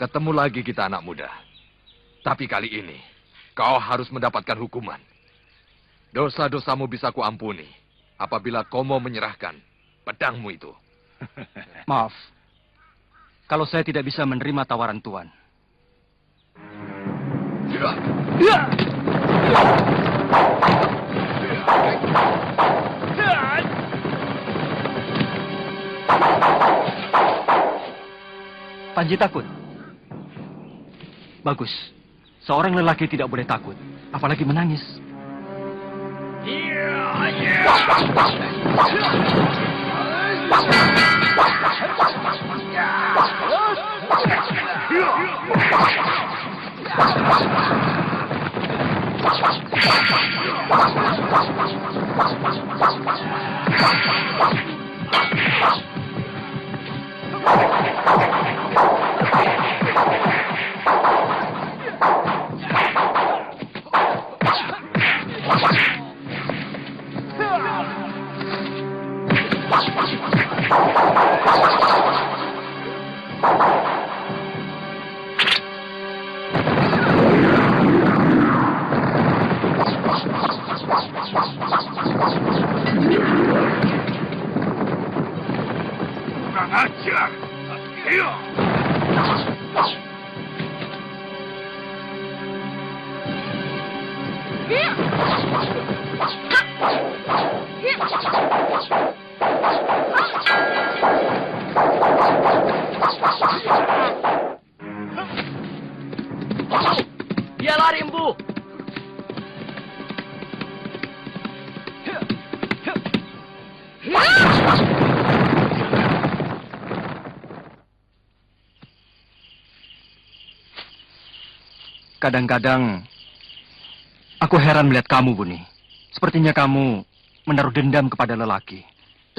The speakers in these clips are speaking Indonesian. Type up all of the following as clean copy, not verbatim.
Ketemu lagi kita anak muda. Tapi kali ini, kau harus mendapatkan hukuman. Dosa-dosamu bisa kuampuni apabila kau mau menyerahkan pedangmu itu. Maaf, kalau saya tidak bisa menerima tawaran Tuan. Panji takut? Bagus. Seorang lelaki tidak boleh takut, apalagi menangis. Kurang ajar. Dia lari, Empu. Kadang-kadang aku heran melihat kamu, Buni. Sepertinya kamu menaruh dendam kepada lelaki.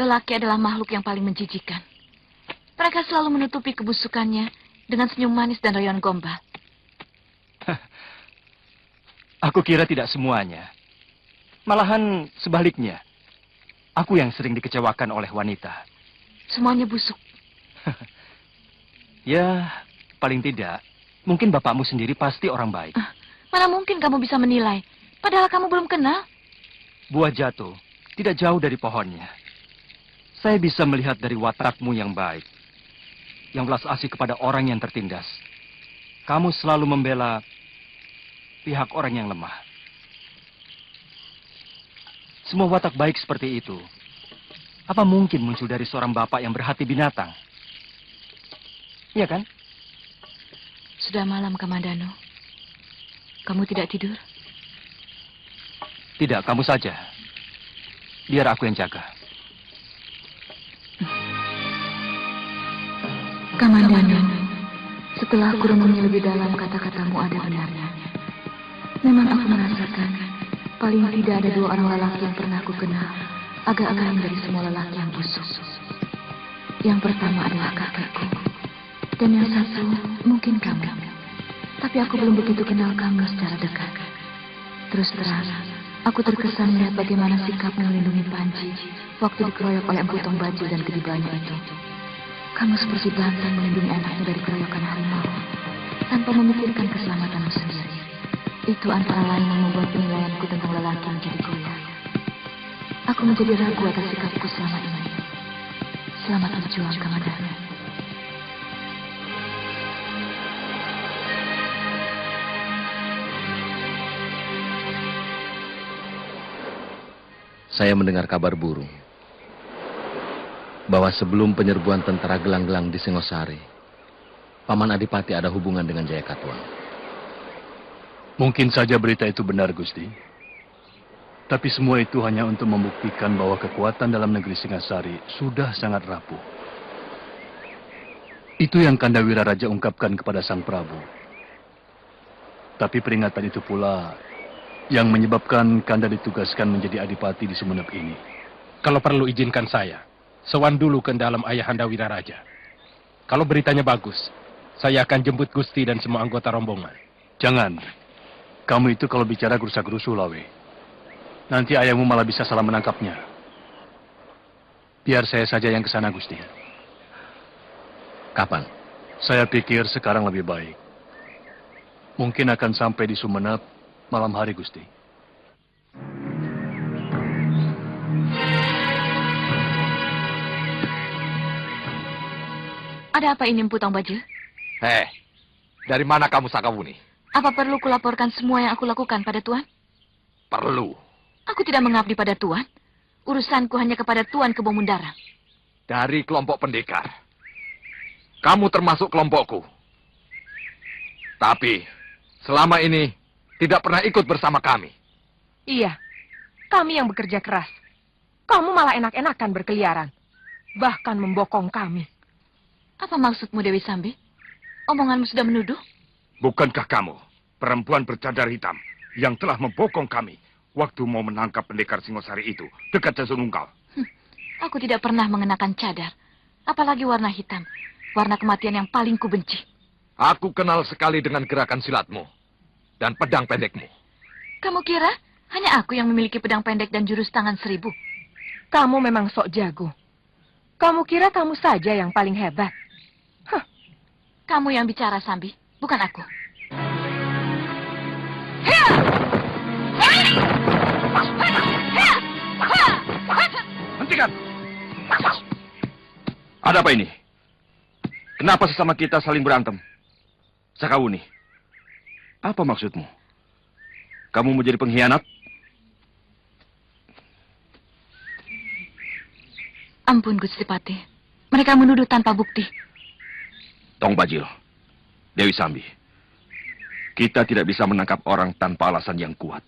Lelaki adalah makhluk yang paling menjijikan. Mereka selalu menutupi kebusukannya dengan senyum manis dan rayon gombal. Aku kira tidak semuanya. Malahan sebaliknya. Aku yang sering dikecewakan oleh wanita. Semuanya busuk. Ya, paling tidak. Mungkin bapakmu sendiri pasti orang baik. Mana mungkin kamu bisa menilai? Padahal kamu belum kenal. Buah jatuh, tidak jauh dari pohonnya. Saya bisa melihat dari watakmu yang baik. Yang belas asih kepada orang yang tertindas. Kamu selalu membela pihak orang yang lemah. Semua watak baik seperti itu, apa mungkin muncul dari seorang bapak yang berhati binatang? Iya kan? Sudah malam, Kamandano. Kamu tidak tidur? Tidak, kamu saja. Biar aku yang jaga. Kamandano, setelah aku renungi lebih dalam kata-katamu ada benarnya. Memang aku merasakan paling tidak ada dua orang lelaki yang pernah aku kenal agak lain dari semua lelaki yang busuk. Yang pertama adalah kakekku. Dan yang satu mungkin kamu. Tapi aku belum begitu kenal kamu secara dekat. Terus terang, aku terkesan melihat bagaimana sikapmu melindungi Panji waktu dikeroyok oleh Empu Tong Baju dan kedibanya itu. Kamu seperti banteng melindungi anaknya dari keroyokan harimau tanpa memikirkan keselamatanmu sendiri. Itu antara lain yang membuat penilaianku tentang lelaki menjadi goyah. Aku menjadi ragu atas sikapku selama ini. Selamat berjuang, Kamandano. Saya mendengar kabar burung bahwa sebelum penyerbuan tentara gelang-gelang di Singosari, Paman Adipati ada hubungan dengan Jaya Katuang. Mungkin saja berita itu benar, Gusti. Tapi semua itu hanya untuk membuktikan bahwa kekuatan dalam negeri Singasari sudah sangat rapuh. Itu yang Kandawira Raja ungkapkan kepada Sang Prabu. Tapi peringatan itu pula yang menyebabkan Kanda ditugaskan menjadi adipati di Sumenep ini. Kalau perlu izinkan saya, sowan dulu ke dalam Ayahanda Wiraraja. Kalau beritanya bagus, saya akan jemput Gusti dan semua anggota rombongan. Jangan. Kamu itu kalau bicara gerusa-gerusu, Lawe. Nanti ayahmu malah bisa salah menangkapnya. Biar saya saja yang ke sana, Gusti. Kapan? Saya pikir sekarang lebih baik. Mungkin akan sampai di Sumenep malam hari, Gusti. Ada apa ini, Empu Tong Baju? Dari mana kamu, Sakawuni? Apa perlu kulaporkan semua yang aku lakukan pada Tuan? Perlu. Aku tidak mengabdi pada Tuan. Urusanku hanya kepada Tuan Kebo Mundarang. Dari kelompok pendekar. Kamu termasuk kelompokku. Tapi, selama ini tidak pernah ikut bersama kami. Iya, kami yang bekerja keras. Kamu malah enak-enakan berkeliaran. Bahkan membokong kami. Apa maksudmu, Dewi Sambi? Omonganmu sudah menuduh? Bukankah kamu perempuan bercadar hitam yang telah membokong kami waktu mau menangkap pendekar Singosari itu dekat Jasununggal? Aku tidak pernah mengenakan cadar. Apalagi warna hitam. Warna kematian yang paling kubenci. Aku kenal sekali dengan gerakan silatmu dan pedang pendekmu. Kamu kira hanya aku yang memiliki pedang pendek dan jurus tangan 1000? Kamu memang sok jago. Kamu kira kamu saja yang paling hebat. Kamu yang bicara, Sambi, bukan aku. Hentikan! Ada apa ini? Kenapa sesama kita saling berantem? Sakawuni, apa maksudmu? Kamu mau jadi pengkhianat? Ampun, Gusti Patih. Mereka menuduh tanpa bukti. Tong Bajil, Dewi Sambi, kita tidak bisa menangkap orang tanpa alasan yang kuat.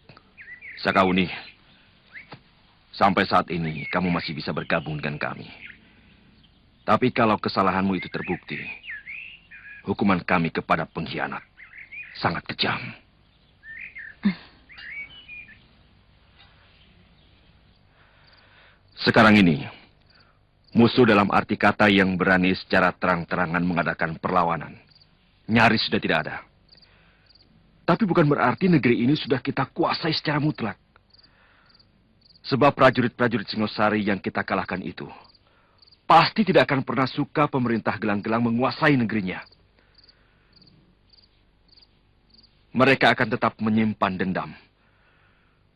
Sakawuni, sampai saat ini kamu masih bisa bergabung dengan kami. Tapi kalau kesalahanmu itu terbukti, hukuman kami kepada pengkhianat sangat kejam. Sekarang ini, musuh dalam arti kata yang berani secara terang-terangan mengadakan perlawanan nyaris sudah tidak ada. Tapi bukan berarti negeri ini sudah kita kuasai secara mutlak. Sebab prajurit-prajurit Singosari yang kita kalahkan itu pasti tidak akan pernah suka pemerintah gelang-gelang menguasai negerinya. Mereka akan tetap menyimpan dendam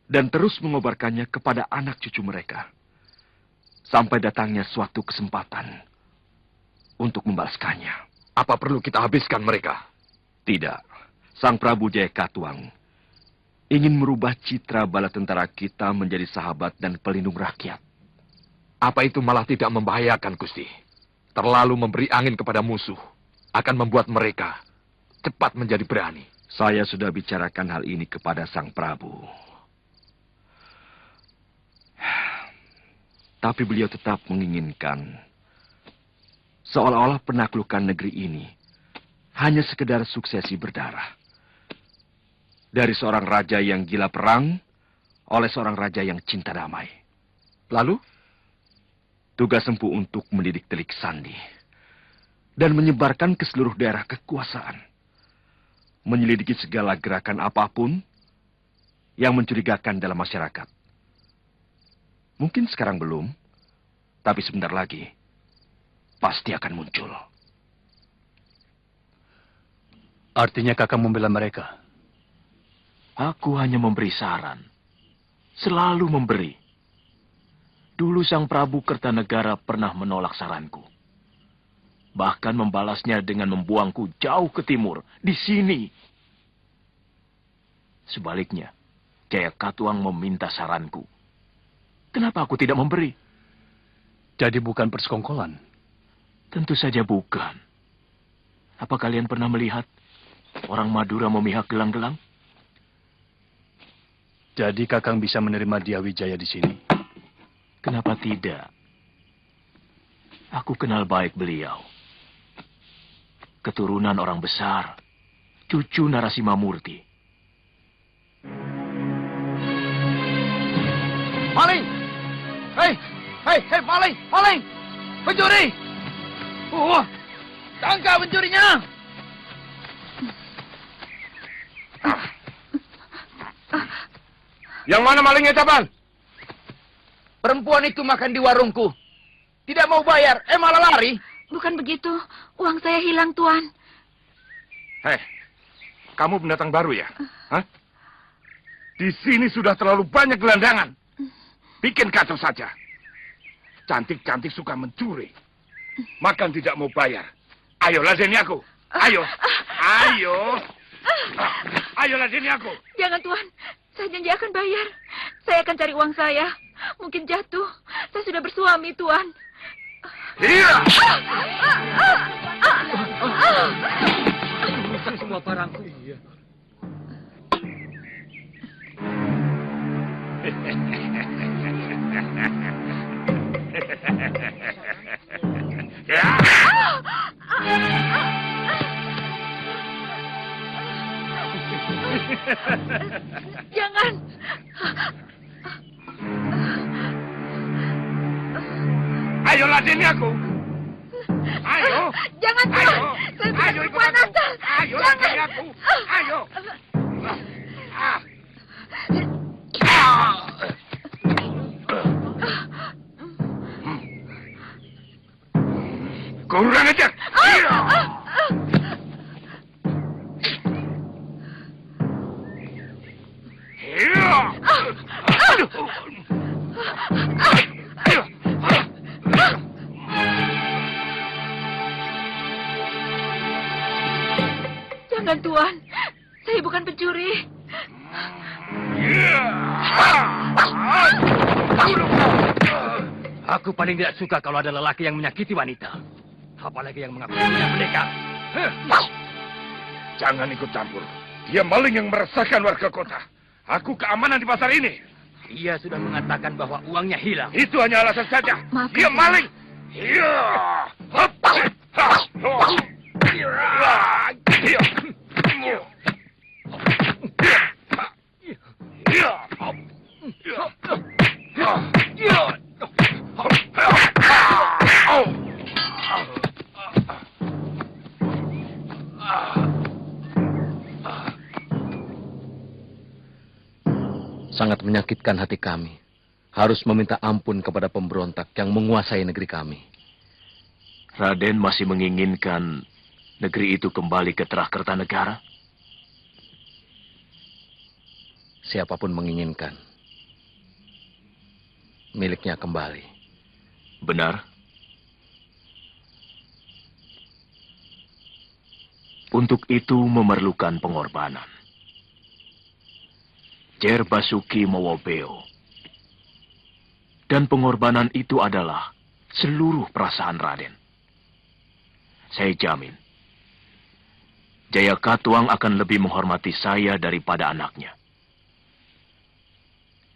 dan terus mengobarkannya kepada anak cucu mereka sampai datangnya suatu kesempatan untuk membalaskannya. Apa perlu kita habiskan mereka? Tidak. Sang Prabu Jaya Katuang ingin merubah citra bala tentara kita menjadi sahabat dan pelindung rakyat. Apa itu malah tidak membahayakan, Gusti? Terlalu memberi angin kepada musuh akan membuat mereka cepat menjadi berani. Saya sudah bicarakan hal ini kepada Sang Prabu. Tapi beliau tetap menginginkan seolah-olah penaklukan negeri ini hanya sekedar suksesi berdarah. Dari seorang raja yang gila perang oleh seorang raja yang cinta damai. Lalu? Tugas Empu untuk mendidik Telik Sandi dan menyebarkan ke seluruh daerah kekuasaan. Menyelidiki segala gerakan apapun yang mencurigakan dalam masyarakat. Mungkin sekarang belum, tapi sebentar lagi pasti akan muncul. Artinya kakak membela mereka? Aku hanya memberi saran. Selalu memberi. Dulu Sang Prabu Kertanegara pernah menolak saranku. Bahkan membalasnya dengan membuangku jauh ke timur, di sini. Sebaliknya, Jaya Katuang meminta saranku. Kenapa aku tidak memberi? Jadi bukan persekongkolan? Tentu saja bukan. Apa kalian pernah melihat orang Madura memihak gelang-gelang? Jadi kakang bisa menerima Dia Wijaya di sini? Kenapa tidak? Aku kenal baik beliau. Keturunan orang besar, cucu Narasimha Murti. Maling! Hei, maling! Maling! Pencuri! Tangkap pencurinya! Yang mana malingnya, Caban? Perempuan itu makan di warungku. Tidak mau bayar, malah lari. Bukan begitu. Uang saya hilang, Tuan. Hei, kamu pendatang baru ya? Hah? Di sini sudah terlalu banyak gelandangan. Bikin kacau saja. Cantik-cantik suka mencuri. Makan tidak mau bayar. Ayo ladeni aku. Ayo. Ayo. Ayo ladeni aku. Jangan, Tuan. Saya janji akan bayar. Saya akan cari uang saya. Mungkin jatuh. Saya sudah bersuami, Tuan. Iya. Rusak semua barangku. Iya. Jangan. Ayo ladeni aku. Ayo. Jangan, Tuan. Ayo. Saya sudah Ayo ikut perempuan aku. asal. Ayo Jangan. ladeni aku. Ayo. Kurang ajar. Jangan, Tuan. Saya bukan pencuri. Aku paling tidak suka kalau ada lelaki yang menyakiti wanita. Apalagi yang mengaku punya pendekar. Jangan ikut campur. Dia maling yang meresahkan warga kota. Aku keamanan di pasar ini. Ia sudah mengatakan bahwa uangnya hilang. Itu hanya alasan saja. Maaf, Dia maling. Iya. Sangat menyakitkan hati kami. Harus meminta ampun kepada pemberontak yang menguasai negeri kami. Raden masih menginginkan negeri itu kembali ke Terah Kertanegara? Siapapun menginginkan miliknya kembali. Benar? Untuk itu memerlukan pengorbanan. Jer Basuki Mowobeo. Dan pengorbanan itu adalah seluruh perasaan Raden. Saya jamin, Jaya Katuang akan lebih menghormati saya daripada anaknya.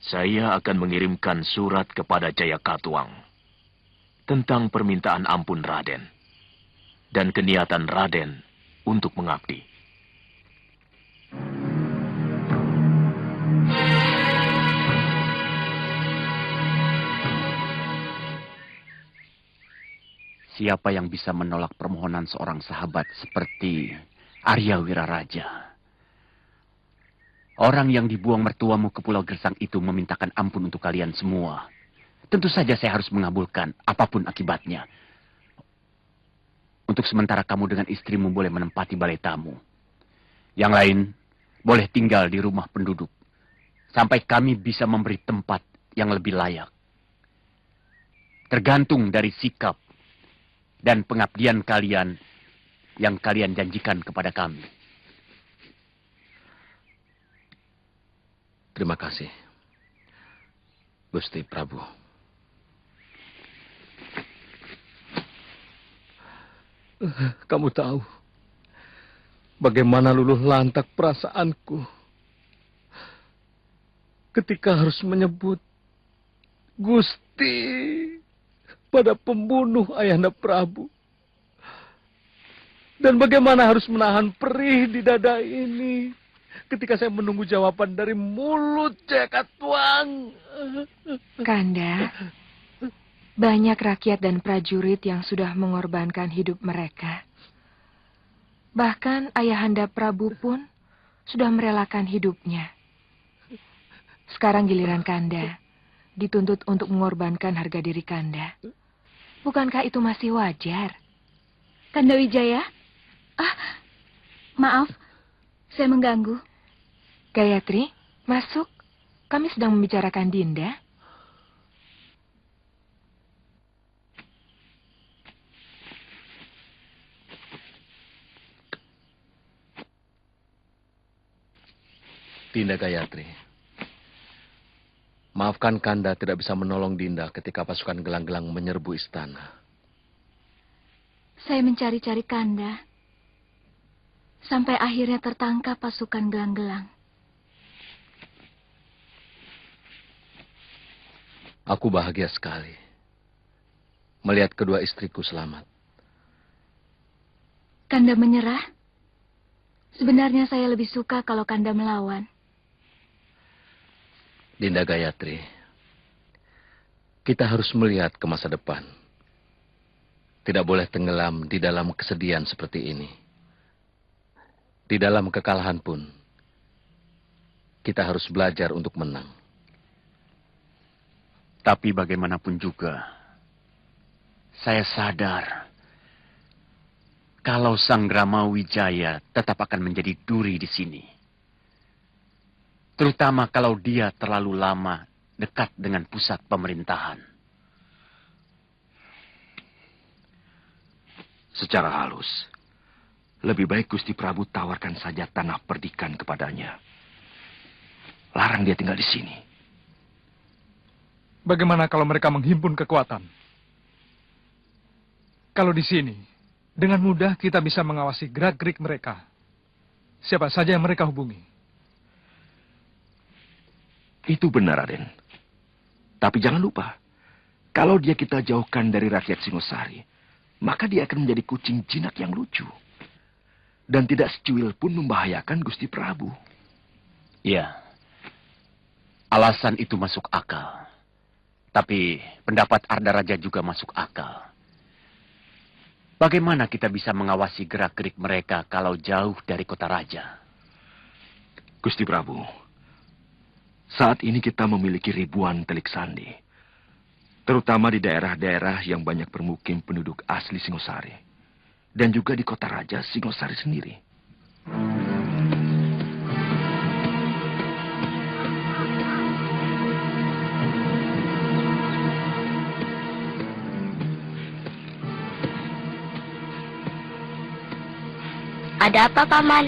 Saya akan mengirimkan surat kepada Jaya Katuang tentang permintaan ampun Raden dan keniatan Raden untuk mengabdi. Siapa yang bisa menolak permohonan seorang sahabat seperti Arya Wiraraja? Orang yang dibuang mertuamu ke Pulau Gersang itu memintakan ampun untuk kalian semua. Tentu saja saya harus mengabulkan apapun akibatnya. Untuk sementara kamu dengan istrimu boleh menempati balai tamu. Yang lain boleh tinggal di rumah penduduk. Sampai kami bisa memberi tempat yang lebih layak. Tergantung dari sikap dan pengabdian kalian yang kalian janjikan kepada kami. Terima kasih, Gusti Prabu. Kamu tahu bagaimana luluh lantak perasaanku ketika harus menyebut Gusti pada pembunuh Ayahanda Prabu. Dan bagaimana harus menahan perih di dada ini ketika saya menunggu jawaban dari mulut Jaya Katuang. Kanda, banyak rakyat dan prajurit yang sudah mengorbankan hidup mereka. Bahkan Ayahanda Prabu pun sudah merelakan hidupnya. Sekarang giliran Kanda dituntut untuk mengorbankan harga diri Kanda. Bukankah itu masih wajar? Kanda Wijaya? Maaf, saya mengganggu. Gayatri, masuk. Kami sedang membicarakan Dinda. Dinda Gayatri, maafkan Kanda tidak bisa menolong Dinda ketika pasukan gelang-gelang menyerbu istana. Saya mencari-cari Kanda. Sampai akhirnya tertangkap pasukan gelang-gelang. Aku bahagia sekali melihat kedua istriku selamat. Kanda menyerah? Sebenarnya saya lebih suka kalau Kanda melawan. Dinda Gayatri, kita harus melihat ke masa depan. Tidak boleh tenggelam di dalam kesedihan seperti ini. Di dalam kekalahan pun, kita harus belajar untuk menang. Tapi bagaimanapun juga, saya sadar kalau Sang Rama Wijaya tetap akan menjadi duri di sini. Terutama kalau dia terlalu lama dekat dengan pusat pemerintahan. Secara halus, lebih baik Gusti Prabu tawarkan saja tanah perdikan kepadanya. Larang dia tinggal di sini. Bagaimana kalau mereka menghimpun kekuatan? Kalau di sini, dengan mudah kita bisa mengawasi gerak-gerik mereka. Siapa saja yang mereka hubungi. Itu benar, Raden. Tapi jangan lupa, kalau dia kita jauhkan dari rakyat Singosari, maka dia akan menjadi kucing jinak yang lucu. Dan tidak secuil pun membahayakan Gusti Prabu. Ya, alasan itu masuk akal. Tapi pendapat Arda Raja juga masuk akal. Bagaimana kita bisa mengawasi gerak-gerik mereka kalau jauh dari kota raja? Gusti Prabu, saat ini kita memiliki ribuan telik sandi. Terutama di daerah-daerah yang banyak bermukim penduduk asli Singosari. Dan juga di kota raja Singosari sendiri. Ada apa, Paman?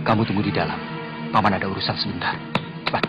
Kamu tunggu di dalam. Paman ada urusan sebentar. Cepat.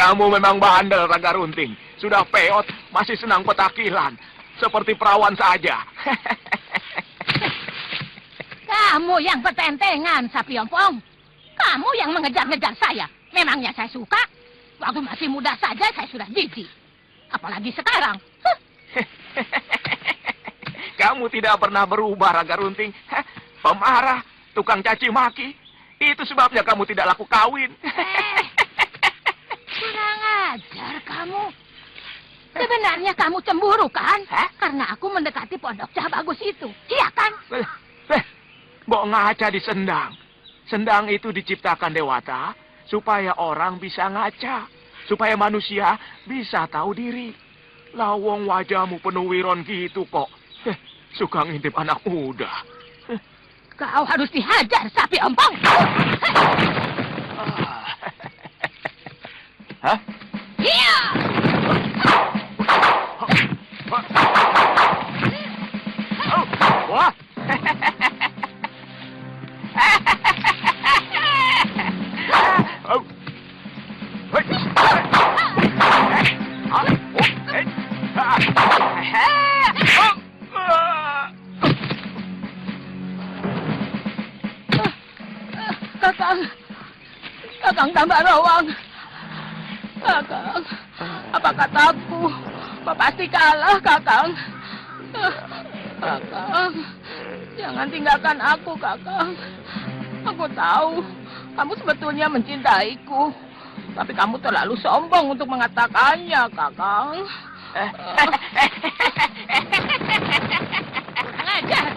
Kamu memang bandel, Raga Runting. Sudah peot, masih senang petakilan. Seperti perawan saja. Kamu yang petentengan, Sapiompong. Kamu yang mengejar-ngejar saya. Memangnya saya suka? Waktu masih muda saja saya sudah jijik. Apalagi sekarang. Kamu tidak pernah berubah, Raga Runting. Pemarah, tukang caci maki. Itu sebabnya kamu tidak laku kawin. Kurang kamu. Sebenarnya kamu cemburu kan? Karena aku mendekati pondok Cah Bagus itu. Iya kan? Mbok ngaca di sendang. Sendang itu diciptakan Dewata supaya orang bisa ngaca. Supaya manusia bisa tahu diri. Lawong wajahmu penuh wiron gitu kok. Suka ngintip anak muda. Kau harus dihajar, sapi ompong. Hah? Iya. Wah. Kakang tambah rawang. Kakang, apa kataku? Pasti kalah, Kakang. Kakang, jangan tinggalkan aku, Kakang. Aku tahu kamu sebetulnya mencintaiku, tapi kamu terlalu sombong untuk mengatakannya, Kakang. Ajar.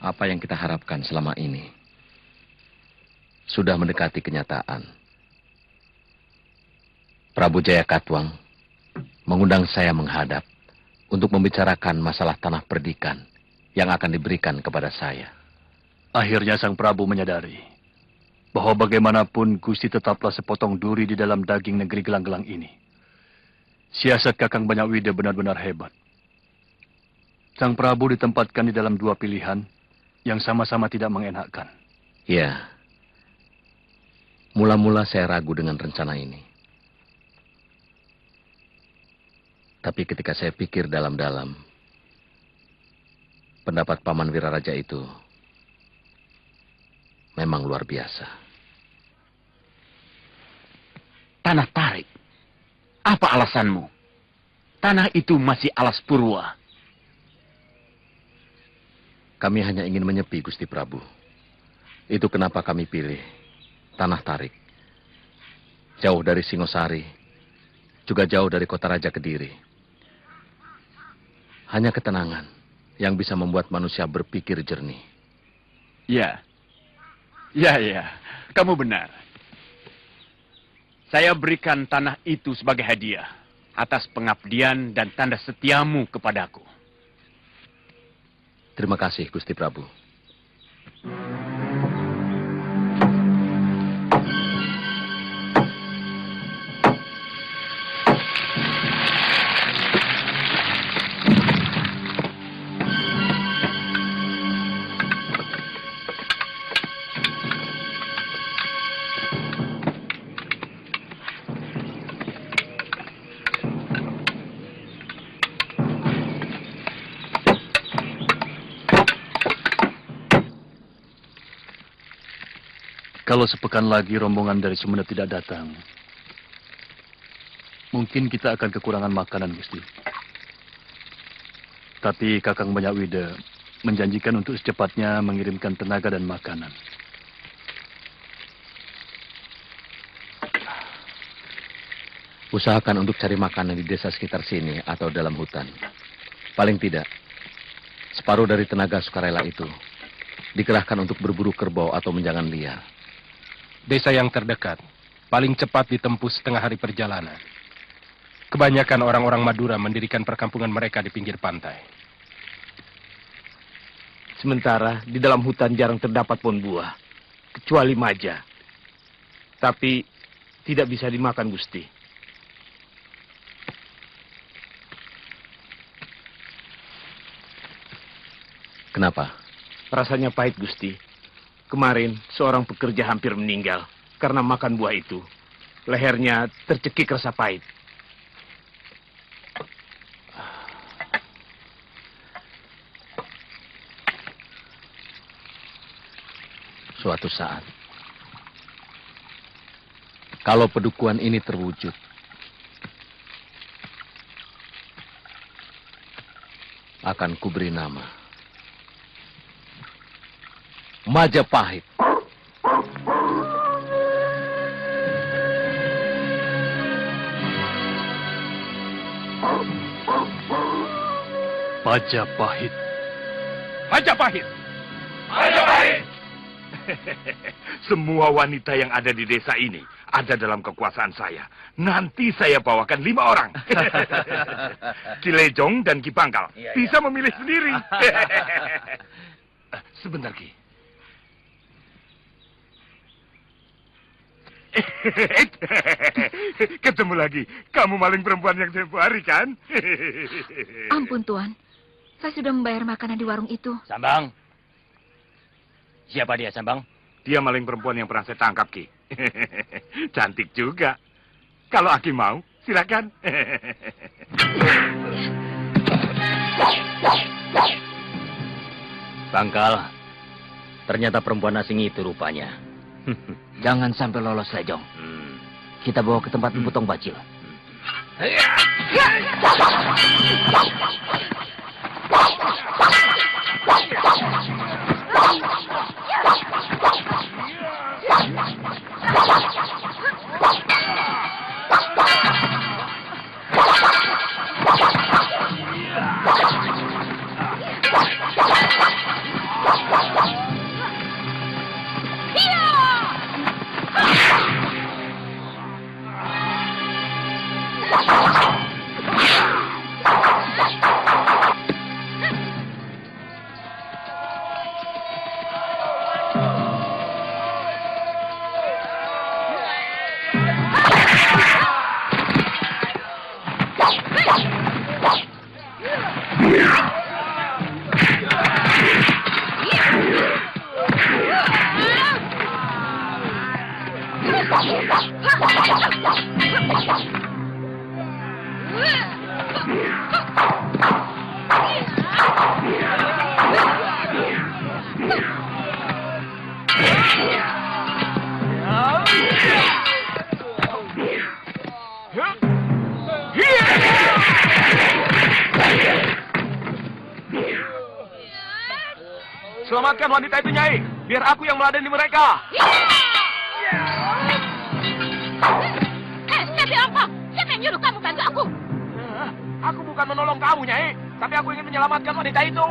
Apa yang kita harapkan selama ini sudah mendekati kenyataan. Prabu Jaya Katuang mengundang saya menghadap untuk membicarakan masalah tanah perdikan yang akan diberikan kepada saya. Akhirnya Sang Prabu menyadari bahwa bagaimanapun Gusti tetaplah sepotong duri di dalam daging negeri gelang-gelang ini. Siasat Kakang Banyakwida benar-benar hebat. Sang Prabu ditempatkan di dalam dua pilihan yang sama-sama tidak mengenakkan. Ya, mula-mula saya ragu dengan rencana ini. Tapi ketika saya pikir dalam-dalam, pendapat Paman Wiraraja itu memang luar biasa. Tanah tarik. Apa alasanmu? Tanah itu masih alas purwa. Kami hanya ingin menyepi, Gusti Prabu. Itu kenapa kami pilih tanah tarik. Jauh dari Singosari, juga jauh dari kota Raja Kediri. Hanya ketenangan yang bisa membuat manusia berpikir jernih. Ya. Kamu benar. Saya berikan tanah itu sebagai hadiah atas pengabdian dan tanda setiamu kepadaku. Terima kasih, Gusti Prabu. Kalau sepekan lagi rombongan dari Sumedang tidak datang, mungkin kita akan kekurangan makanan, Gusti. Tapi Kakang Banyakwida menjanjikan untuk secepatnya mengirimkan tenaga dan makanan. Usahakan untuk cari makanan di desa sekitar sini atau dalam hutan. Paling tidak, separuh dari tenaga sukarela itu dikerahkan untuk berburu kerbau atau menjangan liar. Desa yang terdekat paling cepat ditempuh setengah hari perjalanan. Kebanyakan orang-orang Madura mendirikan perkampungan mereka di pinggir pantai. Sementara di dalam hutan jarang terdapat pohon buah, kecuali maja. Tapi tidak bisa dimakan, Gusti. Kenapa? Rasanya pahit, Gusti. Kemarin seorang pekerja hampir meninggal karena makan buah itu. Lehernya tercekik rasa pahit. Suatu saat, kalau pedukuhan ini terwujud, akan kuberi nama Majapahit. Majapahit. Majapahit. Majapahit. Semua wanita yang ada di desa ini ada dalam kekuasaan saya. Nanti saya bawakan 5 orang. Ki Lejong dan Ki Bangkal. Bisa memilih sendiri. Sebentar, Ki. Ketemu lagi. Kamu maling perempuan yang tempo hari, kan? Ampun, Tuan. Saya sudah membayar makanan di warung itu. Sambang. Siapa dia, Sambang? Dia maling perempuan yang pernah saya tangkap, Ki. Cantik juga. Kalau Aki mau, silakan. Bangkal, ternyata perempuan asing itu rupanya. Jangan sampai lolos, Lejong. Kita bawa ke tempat Emputong Bacil. Selamatkan wanita itu, Nyai. Biar aku yang meladeni mereka. Tapi apa? Siapa yang nyuruh kamu bantu aku? Aku bukan menolong kamu, Nyai. Tapi aku ingin menyelamatkan wanita itu.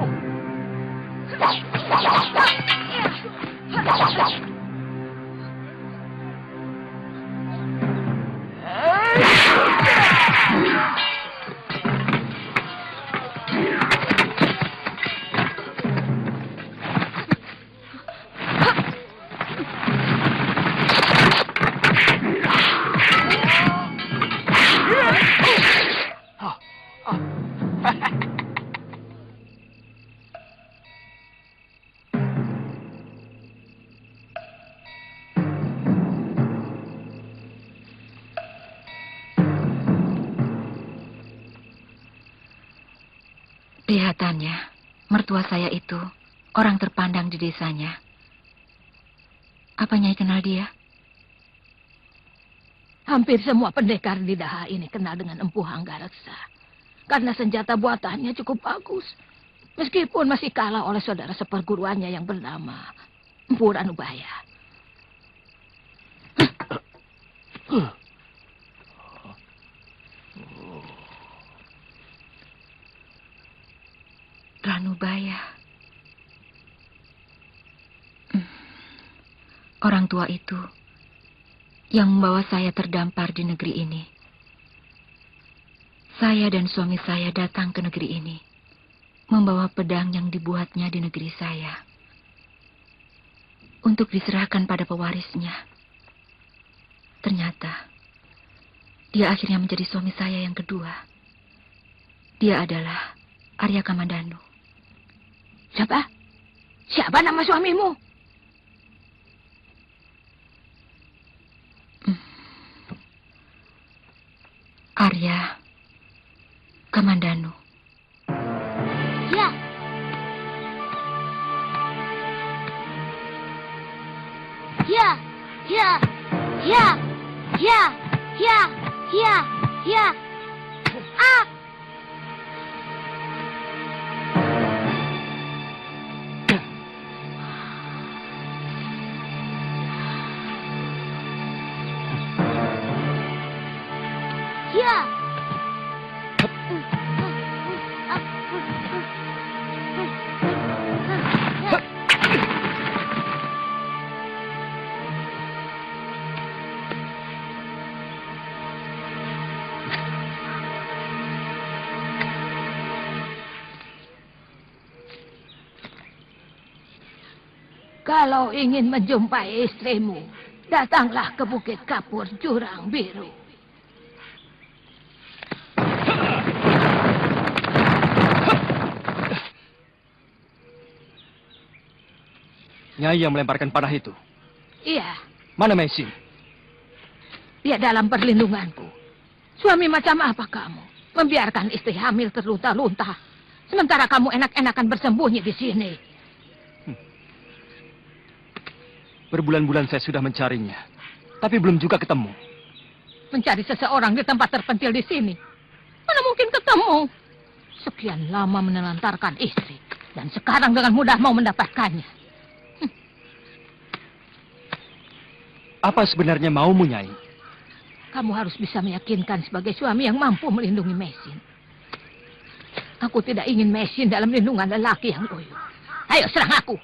Kelihatannya, mertua saya itu orang terpandang di desanya. Apa Nyai kenal dia? Hampir semua pendekar di Daha ini kenal dengan Empu Hanggareksa. Karena senjata buatannya cukup bagus. Meskipun masih kalah oleh saudara seperguruannya yang bernama Empu Ranubaya. Ranubaya. Orang tua itu yang membawa saya terdampar di negeri ini. Saya dan suami saya datang ke negeri ini membawa pedang yang dibuatnya di negeri saya untuk diserahkan pada pewarisnya. Ternyata dia akhirnya menjadi suami saya yang kedua. Dia adalah Arya Kamandanu. Siapa? Siapa nama suamimu? Arya Kamandanu. Ya. Ya, ya, ya, ya, ya, ya, ya. Ah! Kalau ingin menjumpai istrimu, datanglah ke Bukit Kapur Jurang Biru. Nyai yang melemparkan panah itu? Iya. Mana Mesin? Dia dalam perlindunganku. Suami macam apa kamu? Membiarkan istri hamil terlunta-lunta. Sementara kamu enak-enakan bersembunyi di sini. Berbulan-bulan saya sudah mencarinya. Tapi belum juga ketemu. Mencari seseorang di tempat terpencil di sini. Mana mungkin ketemu? Sekian lama menelantarkan istri. Dan sekarang dengan mudah mau mendapatkannya. Apa sebenarnya maumu, Nyai? Kamu harus bisa meyakinkan sebagai suami yang mampu melindungi Mesin. Aku tidak ingin Mesin dalam lindungan lelaki yang loyo. Ayo serang aku.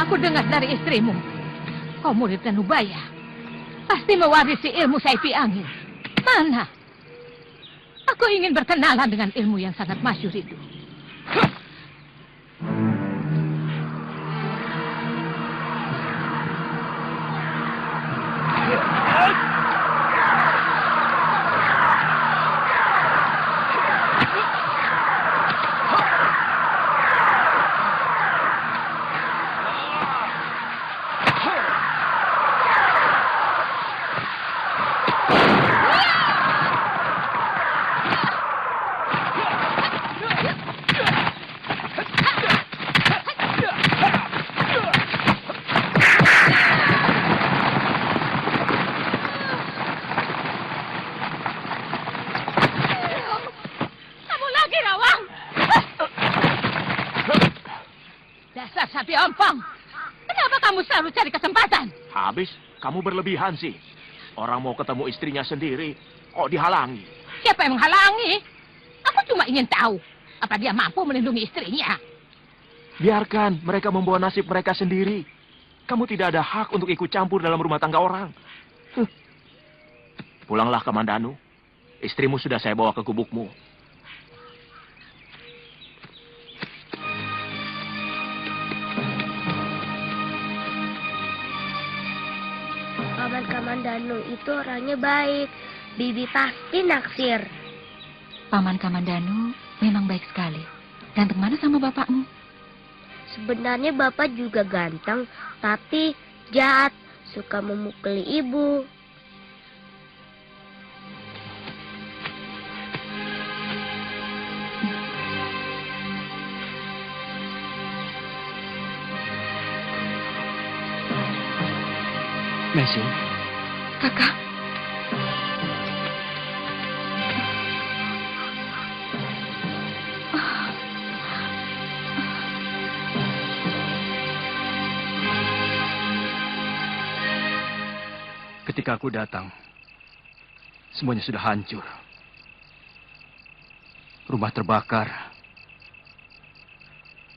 Aku dengar dari istrimu. Kau murid Danubaya. Pasti mewarisi ilmu Saifi Angin. Mana? Aku ingin berkenalan dengan ilmu yang sangat masyhur itu. Habis, kamu berlebihan sih. Orang mau ketemu istrinya sendiri, kok dihalangi? Siapa yang menghalangi? Aku cuma ingin tahu, apa dia mampu melindungi istrinya. Biarkan mereka membawa nasib mereka sendiri. Kamu tidak ada hak untuk ikut campur dalam rumah tangga orang. Pulanglah ke Mandanu. Istrimu sudah saya bawa ke gubukmu. Paman Kamandanu itu orangnya baik. Bibi pasti naksir. Paman Kamandanu memang baik sekali. Ganteng mana sama bapakmu? Sebenarnya bapak juga ganteng, tapi jahat, suka memukuli ibu. Mesin. Kakak. Ketika aku datang, semuanya sudah hancur. Rumah terbakar.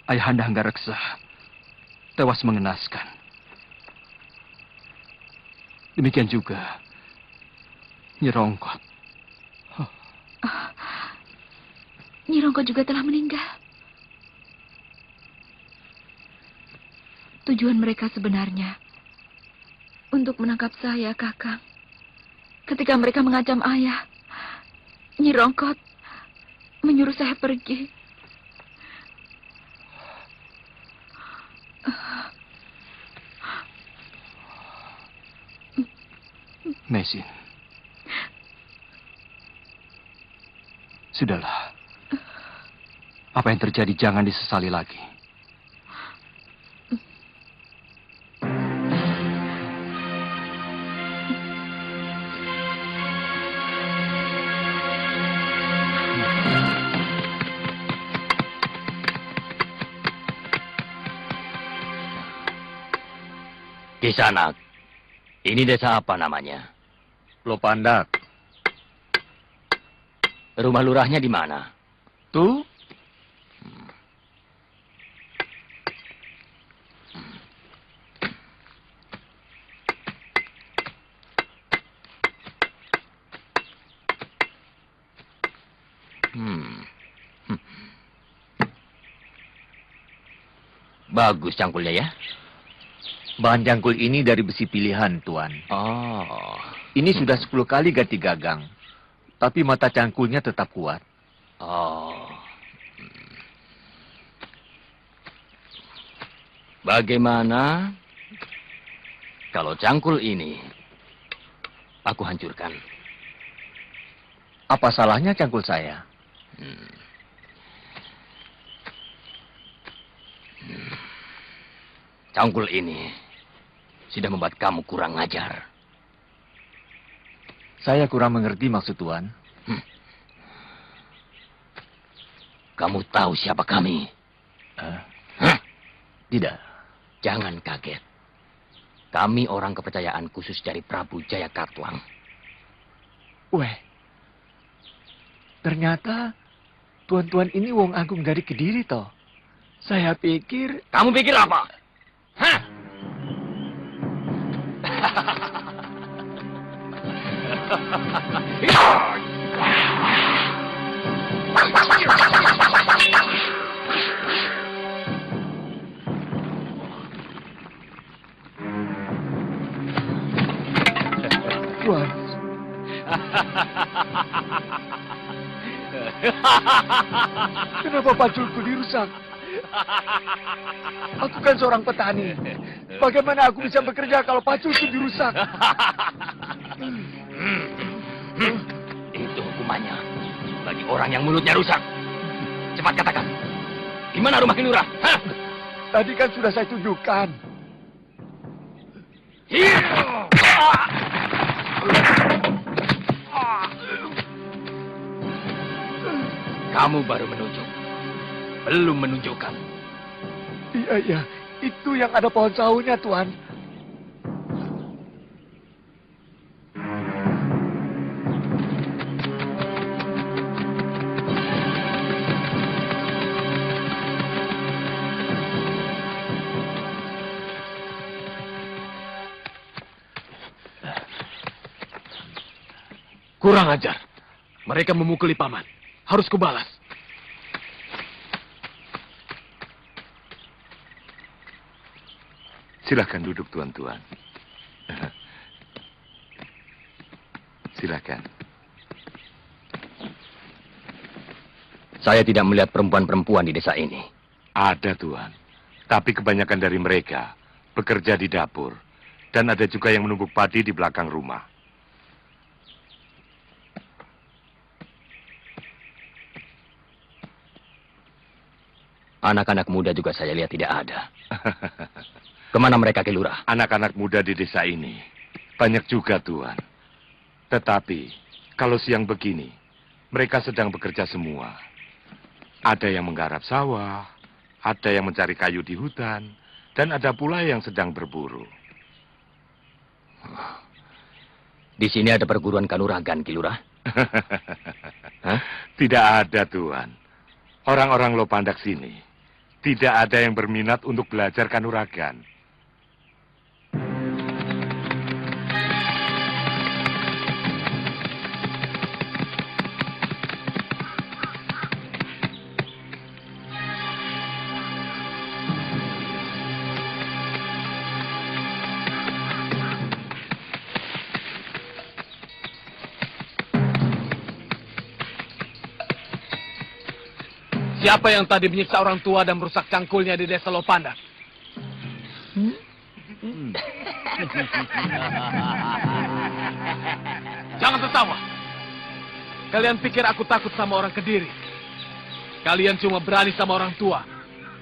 Ayahanda Hanggareksa tewas mengenaskan. Demikian juga Nyi Rongkot. Nyi Rongkot juga telah meninggal. Tujuan mereka sebenarnya untuk menangkap saya, Kakang. Ketika mereka mengancam ayah, Nyi Rongkot menyuruh saya pergi. Mesin. Sudahlah. Apa yang terjadi jangan disesali lagi. Kisanak, ini desa apa namanya? Lopandak. Rumah lurahnya di mana? Tuh. Bagus cangkulnya ya. Bahan cangkul ini dari besi pilihan, Tuan. Oh. Ini sudah 10 kali ganti gagang. Tapi mata cangkulnya tetap kuat. Oh. Bagaimana kalau cangkul ini aku hancurkan? Apa salahnya cangkul saya? Cangkul ini sudah membuat kamu kurang ajar. Saya kurang mengerti maksud Tuan. Kamu tahu siapa kami? Tidak. Jangan kaget. Kami orang kepercayaan khusus dari Prabu Jayakartwang. Weh, ternyata tuan-tuan ini wong agung dari Kediri toh. Saya pikir... Kamu pikir apa? Hah? Tuan. Kenapa paculku dirusak? Aku kan seorang petani. Bagaimana aku bisa bekerja kalau paculku dirusak? Itu hukumannya bagi orang yang mulutnya rusak. Cepat katakan, gimana rumah Kilurah? Tadi kan sudah saya tunjukkan. Kamu baru menunjuk, belum menunjukkan. Iya, itu yang ada pohon sahunya, Tuan. Kurang ajar. Mereka memukuli paman. Harus kubalas. Silakan duduk, tuan-tuan. Silakan. Saya tidak melihat perempuan-perempuan di desa ini. Ada, Tuan. Tapi kebanyakan dari mereka bekerja di dapur. Dan ada juga yang menumbuk padi di belakang rumah. Anak-anak muda juga saya lihat tidak ada. Kemana mereka, Kilurah? Anak-anak muda di desa ini banyak juga, Tuan. Tetapi, kalau siang begini, mereka sedang bekerja semua. Ada yang menggarap sawah, ada yang mencari kayu di hutan, dan ada pula yang sedang berburu. Di sini ada perguruan kanuragan, Kilurah? Tidak ada, Tuan. Orang-orang Lopandak sini tidak ada yang berminat untuk belajar kanuragan. Siapa yang tadi menyiksa orang tua dan merusak cangkulnya di desa Lopandak? Jangan tertawa. Kalian pikir aku takut sama orang Kediri? Kalian cuma berani sama orang tua.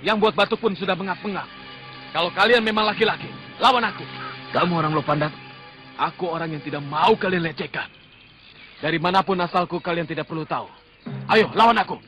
Yang buat batu pun sudah bengap-bengap. Kalau kalian memang laki-laki, lawan aku. Kamu orang Lopandak? Aku orang yang tidak mau kalian lecehkan. Dari manapun asalku kalian tidak perlu tahu. Ayo, lawan aku.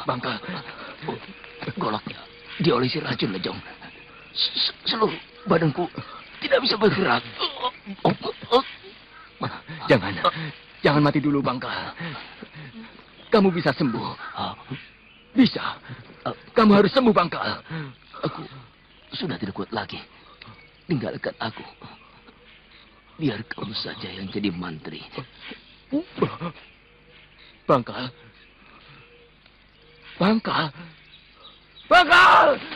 Bangka, goloknya diolesi racun, Lejong. Seluruh badanku tidak bisa bergerak. Jangan mati dulu, Bangka. Kamu bisa sembuh. Bisa. Kamu harus sembuh, Bangka. Aku sudah tidak kuat lagi. Tinggalkan aku. Biar kamu saja yang jadi mantri. Bangka. Bangka. Bangka!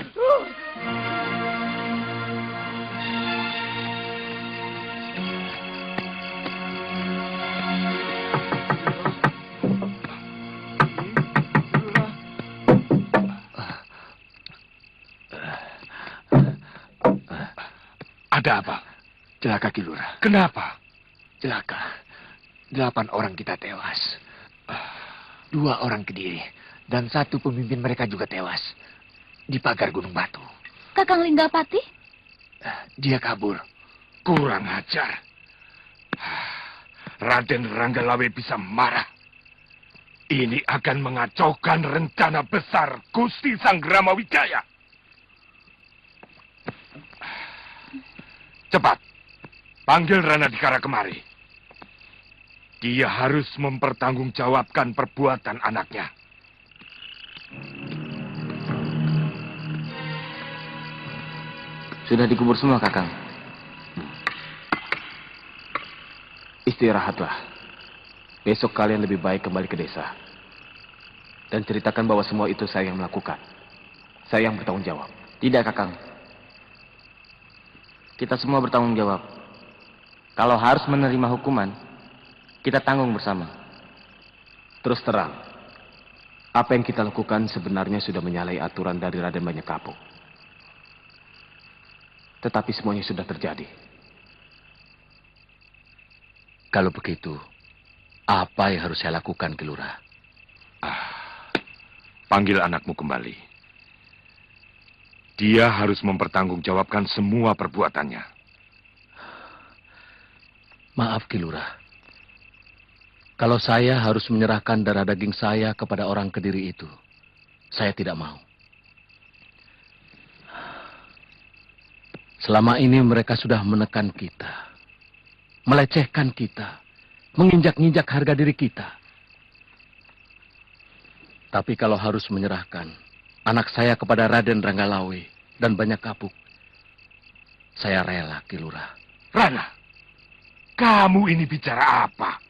Ada apa? Celaka, Ki Lurah. Kenapa? Celaka. 8 orang kita tewas. 2 orang Kediri. Dan 1 pemimpin mereka juga tewas. Di pagar Gunung Batu. Kakang Linggapati? Dia kabur. Kurang ajar. Raden Ranggalawe bisa marah. Ini akan mengacaukan rencana besar Gusti Sanggrama Wijaya. Cepat, panggil Ranadikara kemari. Dia harus mempertanggungjawabkan perbuatan anaknya. Sudah dikubur semua, Kakang. Istirahatlah. Besok kalian lebih baik kembali ke desa. Dan ceritakan bahwa semua itu saya yang melakukan. Saya yang bertanggung jawab. Tidak, Kakang. Kita semua bertanggung jawab. Kalau harus menerima hukuman, kita tanggung bersama. Terus terang, apa yang kita lakukan sebenarnya sudah menyalahi aturan dari Raden Banyakapuk. Tetapi semuanya sudah terjadi. Kalau begitu, apa yang harus saya lakukan, Ki Lurah? Panggil anakmu kembali. Dia harus mempertanggungjawabkan semua perbuatannya. Maaf, Ki Lurah. Kalau saya harus menyerahkan darah daging saya kepada orang Kediri itu, saya tidak mau. Selama ini mereka sudah menekan kita, melecehkan kita, menginjak-injak harga diri kita. Tapi kalau harus menyerahkan anak saya kepada Raden Ranggalawe dan Banyakapuk, saya rela, Ki Lurah. Rana, kamu ini bicara apa?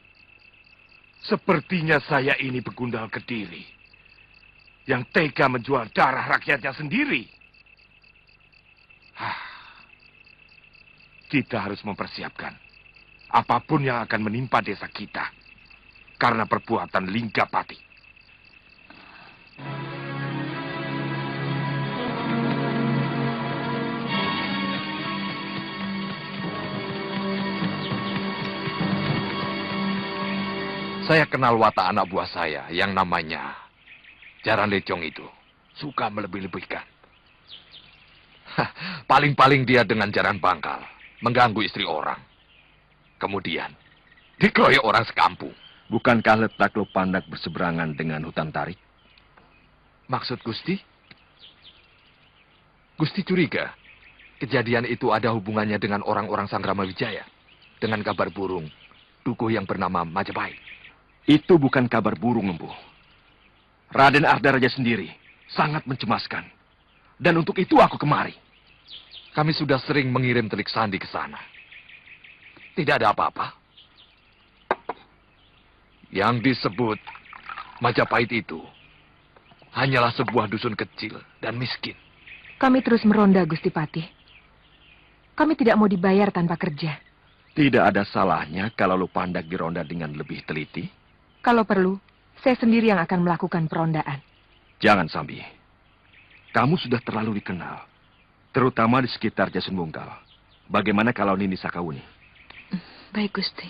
Sepertinya saya ini begundal Kediri yang tega menjual darah rakyatnya sendiri. Kita harus mempersiapkan apapun yang akan menimpa desa kita karena perbuatan Linggapati. Saya kenal watak anak buah saya yang namanya Jaran Lecong itu. Suka melebih-lebihkan. Paling-paling dia dengan jaran bangkal. Mengganggu istri orang. Kemudian dikeroyok orang sekampung. Bukankah letak Lopandak berseberangan dengan hutan tarik? Maksud Gusti? Gusti curiga kejadian itu ada hubungannya dengan orang-orang Sanggrama Wijaya. Dengan kabar burung dukuh yang bernama Majapahit. Itu bukan kabar burung, Empu. Raden Ardaraja sendiri sangat mencemaskan. Dan untuk itu aku kemari. Kami sudah sering mengirim telik sandi ke sana. Tidak ada apa-apa. Yang disebut Majapahit itu hanyalah sebuah dusun kecil dan miskin. Kami terus meronda, Gusti Patih. Kami tidak mau dibayar tanpa kerja. Tidak ada salahnya kalau Lopandak dironda dengan lebih teliti. Kalau perlu, saya sendiri yang akan melakukan perondaan. Jangan, Sambi. Kamu sudah terlalu dikenal. Terutama di sekitar Jasun Bungkal. Bagaimana kalau Nini Sakawuni? Baik, Gusti.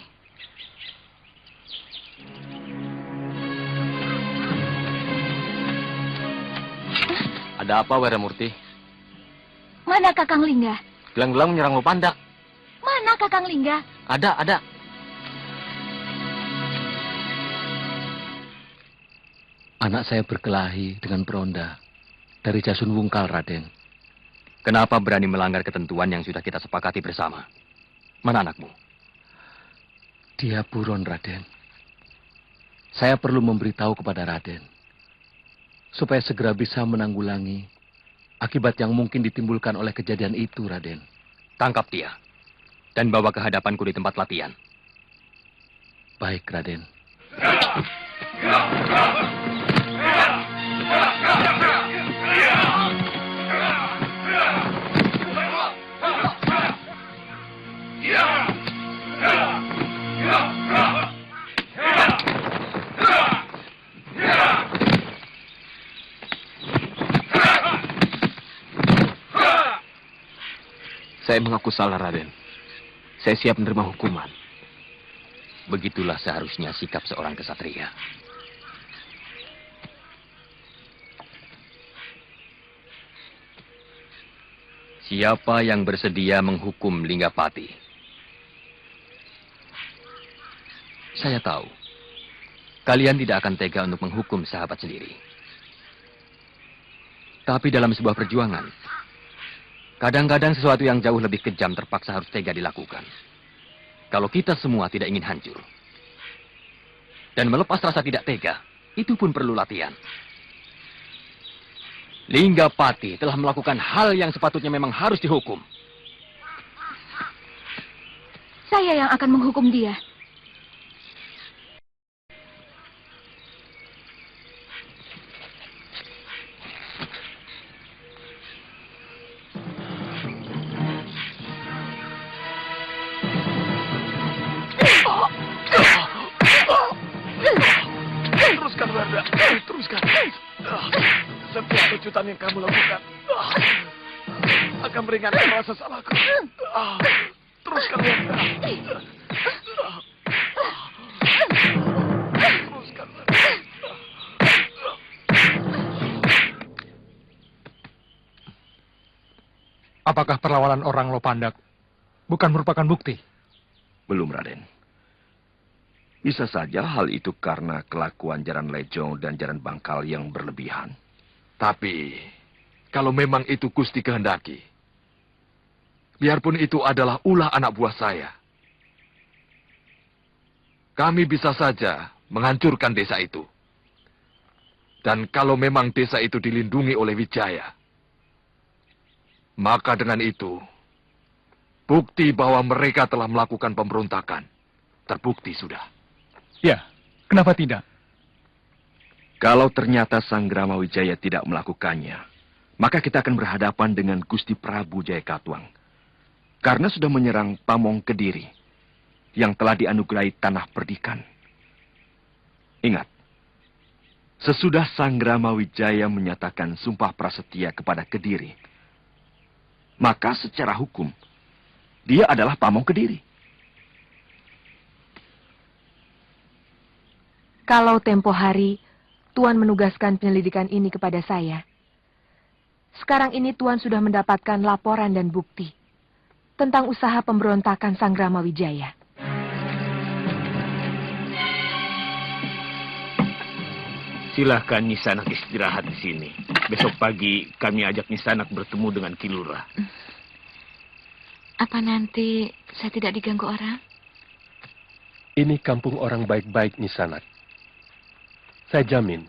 Ada apa, Weramurti? Mana Kakang Lingga? Gelang-gelang menyerang Lopandak. Mana Kakang Lingga? Ada. Anak saya berkelahi dengan peronda dari Jasun Wungkal, Raden. Kenapa berani melanggar ketentuan yang sudah kita sepakati bersama? Mana anakmu? Dia buron, Raden. Saya perlu memberitahu kepada Raden, supaya segera bisa menanggulangi akibat yang mungkin ditimbulkan oleh kejadian itu, Raden. Tangkap dia, dan bawa ke hadapanku di tempat latihan. Baik, Raden. Saya mengaku salah, Raden. Saya siap menerima hukuman. Begitulah seharusnya sikap seorang kesatria. Siapa yang bersedia menghukum Linggapati? Saya tahu, kalian tidak akan tega untuk menghukum sahabat sendiri. Tapi dalam sebuah perjuangan, kadang-kadang sesuatu yang jauh lebih kejam terpaksa harus tega dilakukan. Kalau kita semua tidak ingin hancur. Dan melepas rasa tidak tega, itu pun perlu latihan. Linggapati telah melakukan hal yang sepatutnya memang harus dihukum. Saya yang akan menghukum dia. Teruskan, Werda. Teruskan. Setiap kejutan yang kamu lakukan akan meringankan rasa salahku. Teruskan, Werda. Teruskan, Werda. Apakah perlawanan orang Lopandak bukan merupakan bukti? Belum, Raden. Bisa saja hal itu karena kelakuan Jaran Lejong dan Jaran Bangkal yang berlebihan. Tapi, kalau memang itu Gusti kehendaki, biarpun itu adalah ulah anak buah saya, kami bisa saja menghancurkan desa itu. Dan kalau memang desa itu dilindungi oleh Wijaya, maka dengan itu, bukti bahwa mereka telah melakukan pemberontakan terbukti sudah. Ya, kenapa tidak? Kalau ternyata Sang Grama Wijaya tidak melakukannya, maka kita akan berhadapan dengan Gusti Prabu Jayakatwang. Karena sudah menyerang Pamong Kediri, yang telah dianugerahi tanah perdikan. Ingat, sesudah Sang Grama Wijaya menyatakan sumpah prasetia kepada Kediri, maka secara hukum, dia adalah Pamong Kediri. Kalau tempo hari Tuan menugaskan penyelidikan ini kepada saya, sekarang ini Tuan sudah mendapatkan laporan dan bukti tentang usaha pemberontakan Sang Grama Wijaya. Silahkan Nisanak istirahat di sini. Besok pagi kami ajak Nisanak bertemu dengan Kilura. Apa nanti saya tidak diganggu orang? Ini kampung orang baik-baik, Nisanak. Saya jamin,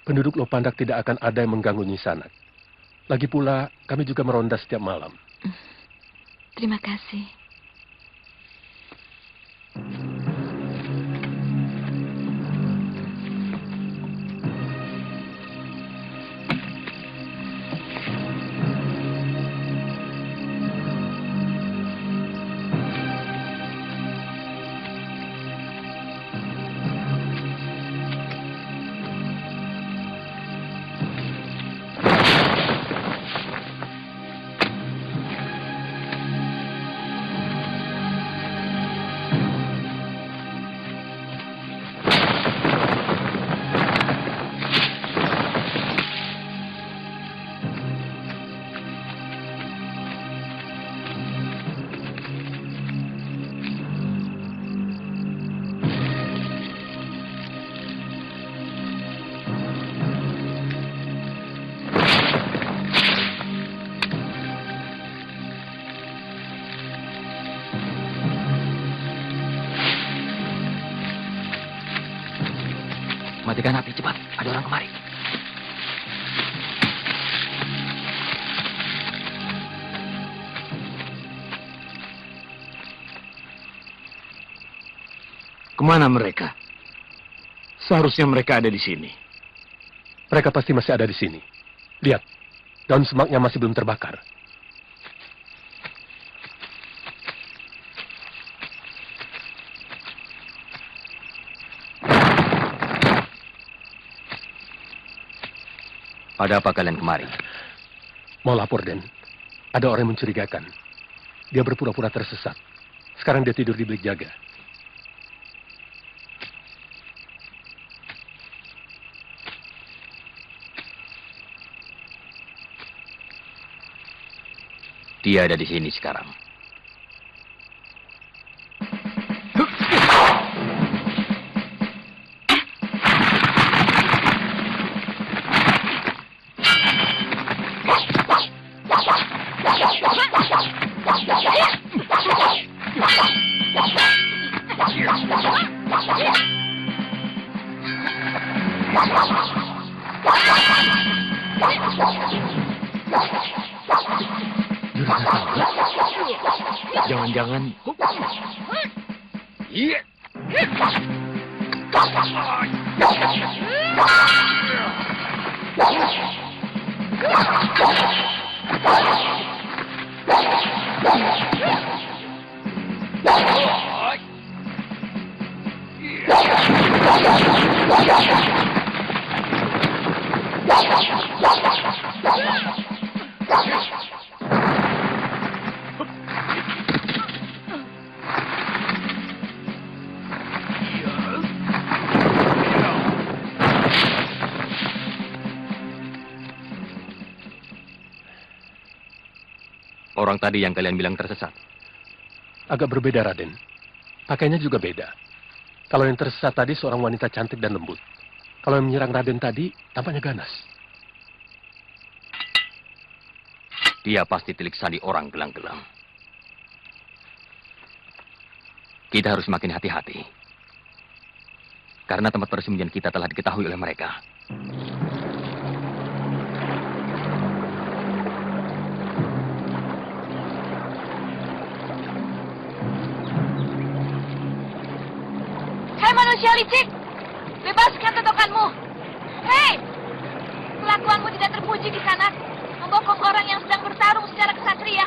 penduduk Lopandak tidak akan ada yang mengganggu Nisanak. Lagi pula, kami juga meronda setiap malam. Terima kasih. Matikan api, cepat. Ada orang kemari. Kemana mereka? Seharusnya mereka ada di sini. Mereka pasti masih ada di sini. Lihat, daun semaknya masih belum terbakar. Ada apa kalian kemari? Mau lapor, Den. Ada orang yang mencurigakan. Dia berpura-pura tersesat. Sekarang dia tidur di bilik jaga. Dia ada di sini sekarang. Jangan-jangan... Iya. Orang tadi yang kalian bilang tersesat. Agak berbeda, Raden. Pakainya juga beda. Kalau yang tersesat tadi seorang wanita cantik dan lembut. Kalau yang menyerang Raden tadi, tampaknya ganas. Dia pasti telik sandi orang gelang-gelang. Kita harus makin hati-hati. Karena tempat persembunyian kita telah diketahui oleh mereka. Hei manusia licik, bebaskan totokanmu. Hei, kelakuanmu tidak terpuji di sana, membokong orang yang sedang bertarung secara kesatria.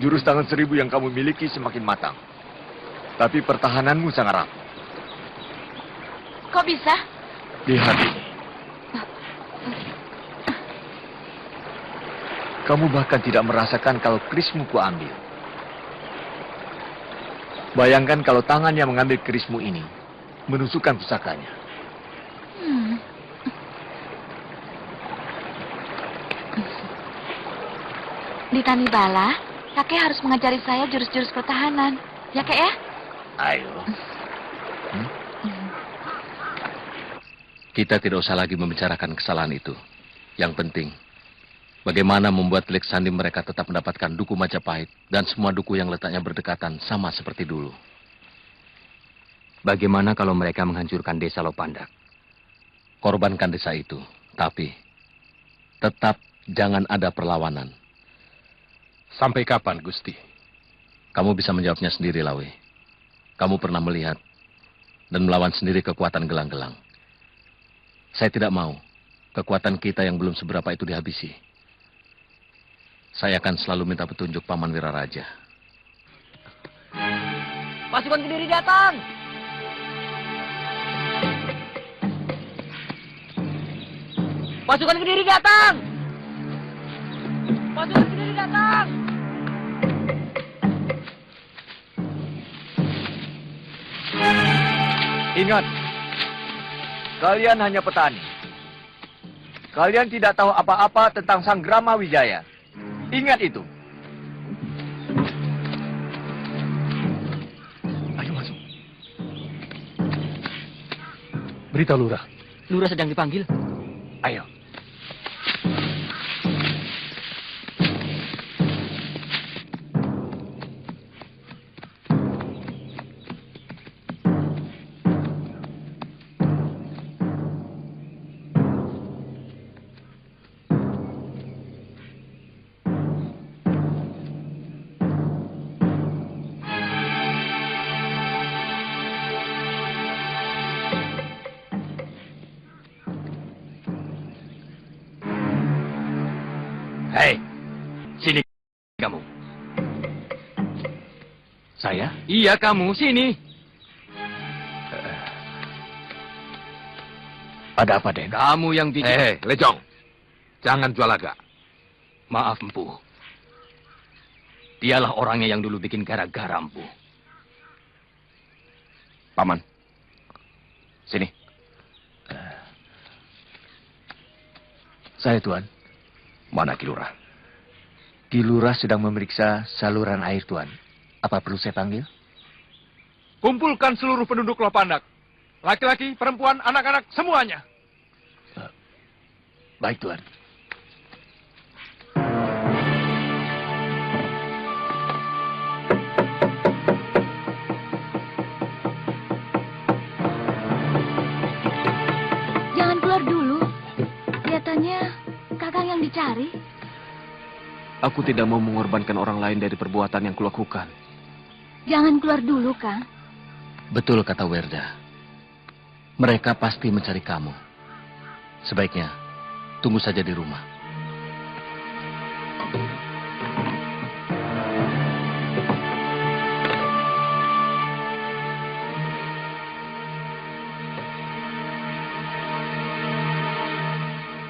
Jurus tangan 1000 yang kamu miliki semakin matang. Tapi pertahananmu sangat rapuh. Kok bisa? Lihat ini. Kamu bahkan tidak merasakan kalau kerismu kuambil. Bayangkan kalau tangan yang mengambil kerismu ini menusukkan pusakanya. Di Tanibala, kakek harus mengajari saya jurus-jurus pertahanan. Ya, kek ya? Ayo. Kita tidak usah lagi membicarakan kesalahan itu. Yang penting, bagaimana membuat telik sandi mereka tetap mendapatkan duku Majapahit dan semua duku yang letaknya berdekatan sama seperti dulu. Bagaimana kalau mereka menghancurkan desa Lopandak? Korbankan desa itu, tapi tetap jangan ada perlawanan. Sampai kapan, Gusti? Kamu bisa menjawabnya sendiri, Lawe. Kamu pernah melihat dan melawan sendiri kekuatan gelang-gelang. Saya tidak mau kekuatan kita yang belum seberapa itu dihabisi. Saya akan selalu minta petunjuk Paman Wiraraja. Pasukan Kediri datang! Pasukan Kediri datang! Pasukan Kediri datang! Ingat, kalian hanya petani. Kalian tidak tahu apa-apa tentang Sang Grama Wijaya. Ingat itu. Ayo masuk. Beritahu Lurah. Lurah sedang dipanggil. Ayo. Hei, sini kamu. Saya? Iya, kamu. Sini. Ada apa, Den? Kamu yang bikin... Lejong. Jangan jual laga. Maaf, Empu. Dialah orangnya yang dulu bikin gara-gara, Empu. Paman. Sini. Saya, Tuan. Mana Kilurah? Kilurah sedang memeriksa saluran air, Tuan. Apa perlu saya panggil? Kumpulkan seluruh penduduk Lopandak. Laki-laki, perempuan, anak-anak, semuanya. Baik, Tuan. Jangan keluar dulu. Kelihatannya Kakang yang dicari. Aku tidak mau mengorbankan orang lain dari perbuatan yang kulakukan. Jangan keluar dulu, Kang. Betul kata Werda. Mereka pasti mencari kamu. Sebaiknya tunggu saja di rumah.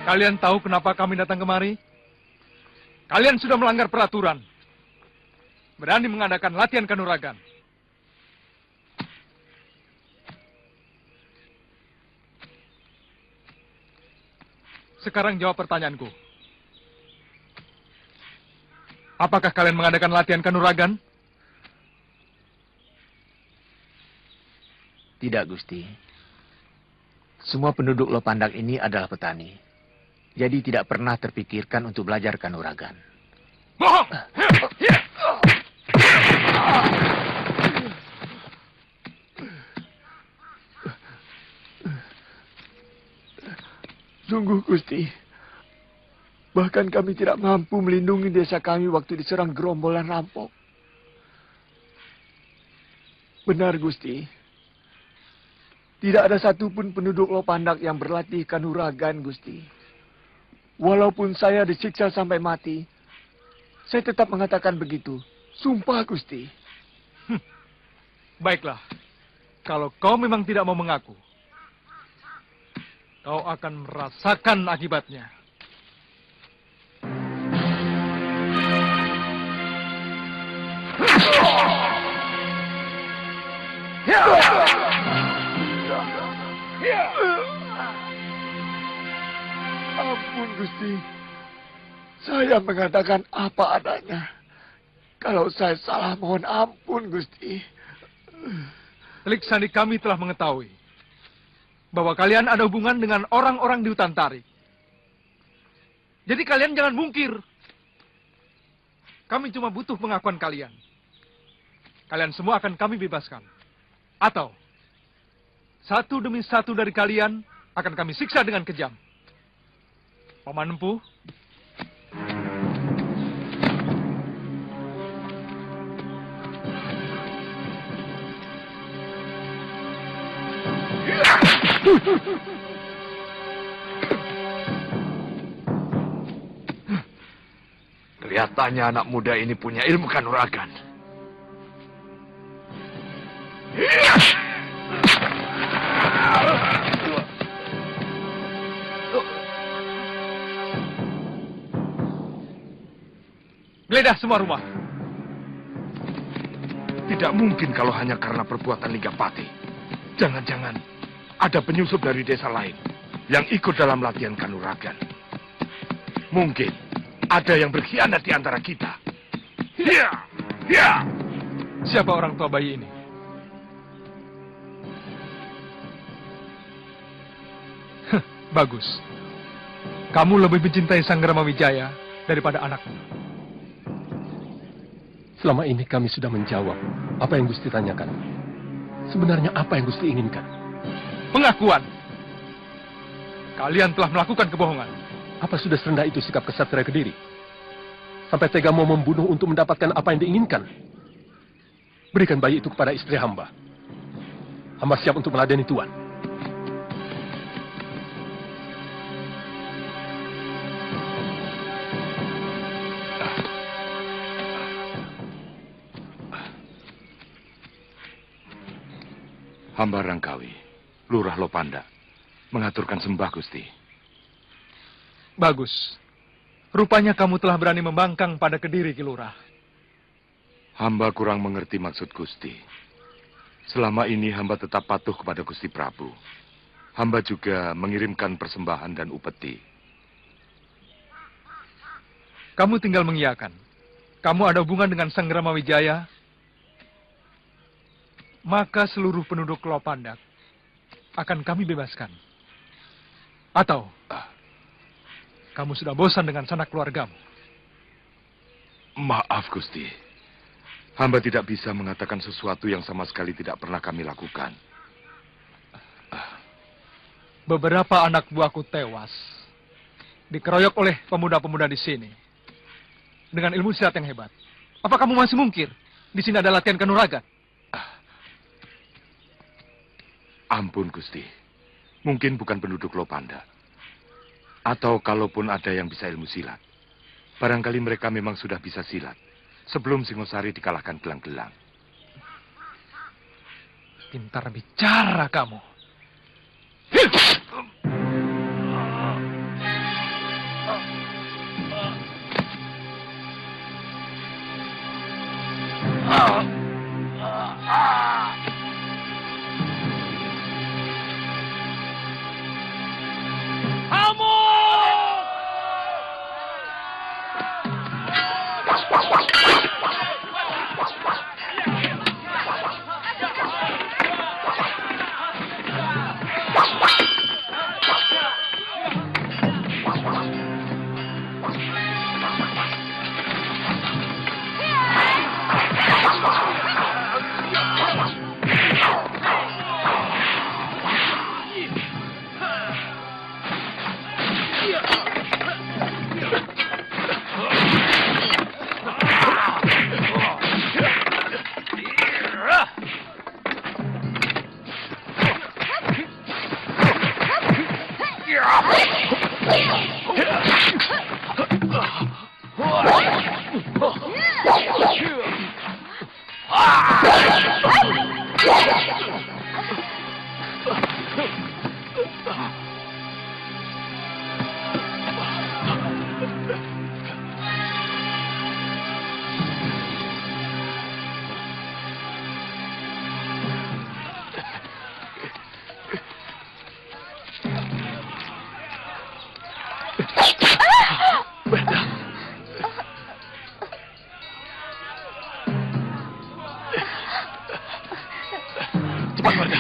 Kalian tahu kenapa kami datang kemari? Kalian sudah melanggar peraturan. Berani mengadakan latihan kanuragan. Sekarang jawab pertanyaanku. Apakah kalian mengadakan latihan kanuragan? Tidak, Gusti. Semua penduduk Lopandak ini adalah petani. Jadi tidak pernah terpikirkan untuk belajar kanuragan. Bohong! Sungguh, Gusti. Bahkan kami tidak mampu melindungi desa kami waktu diserang gerombolan rampok. Benar, Gusti. Tidak ada satupun penduduk Lopandak yang berlatih kanuragan, Gusti. Walaupun saya disiksa sampai mati, saya tetap mengatakan begitu. Sumpah, Gusti. Baiklah. Kalau kau memang tidak mau mengaku, kau akan merasakan akibatnya. Ampun, Gusti. Saya mengatakan apa adanya. Kalau saya salah, mohon ampun, Gusti. Telik Sandi kami telah mengetahui bahwa kalian ada hubungan dengan orang-orang di hutan tarik. Jadi kalian jangan mungkir. Kami cuma butuh pengakuan kalian. Kalian semua akan kami bebaskan. Atau satu demi satu dari kalian akan kami siksa dengan kejam. Paman Empu. Kelihatannya anak muda ini punya ilmu kanuragan. Geledah semua rumah. Tidak mungkin kalau hanya karena perbuatan Ligapati. Jangan-jangan ada penyusup dari desa lain yang ikut dalam latihan kanuragan. Mungkin ada yang berkhianat di antara kita. Ya, ya. Siapa orang tua bayi ini? Bagus. Kamu lebih mencintai Sanggrama Wijaya daripada anakmu. Selama ini kami sudah menjawab apa yang Gusti tanyakan. Sebenarnya apa yang Gusti inginkan? Pengakuan. Kalian telah melakukan kebohongan. Apa sudah serendah itu sikap kesatria Kediri? Sampai tega mau membunuh untuk mendapatkan apa yang diinginkan? Berikan bayi itu kepada istri hamba. Hamba siap untuk meladeni Tuan. Hamba Rangkawi, Lurah Lopanda, mengaturkan sembah Gusti. Bagus. Rupanya kamu telah berani membangkang pada Kediri, Ki Lurah. Hamba kurang mengerti maksud Gusti. Selama ini hamba tetap patuh kepada Gusti Prabu. Hamba juga mengirimkan persembahan dan upeti. Kamu tinggal mengiyakan. Kamu ada hubungan dengan Sanggrama Wijaya, maka seluruh penduduk Lopandak akan kami bebaskan. Atau kamu sudah bosan dengan sanak keluargamu? Maaf, Gusti. Hamba tidak bisa mengatakan sesuatu yang sama sekali tidak pernah kami lakukan. Beberapa anak buahku tewas, dikeroyok oleh pemuda-pemuda di sini dengan ilmu silat yang hebat. Apa kamu masih mungkir di sini ada latihan kanuragan? Ampun, Gusti. Mungkin bukan penduduk Lopanda. Atau kalaupun ada yang bisa ilmu silat, barangkali mereka memang sudah bisa silat sebelum Singosari dikalahkan gelang-gelang. Pintar bicara kamu. Cepat, warga.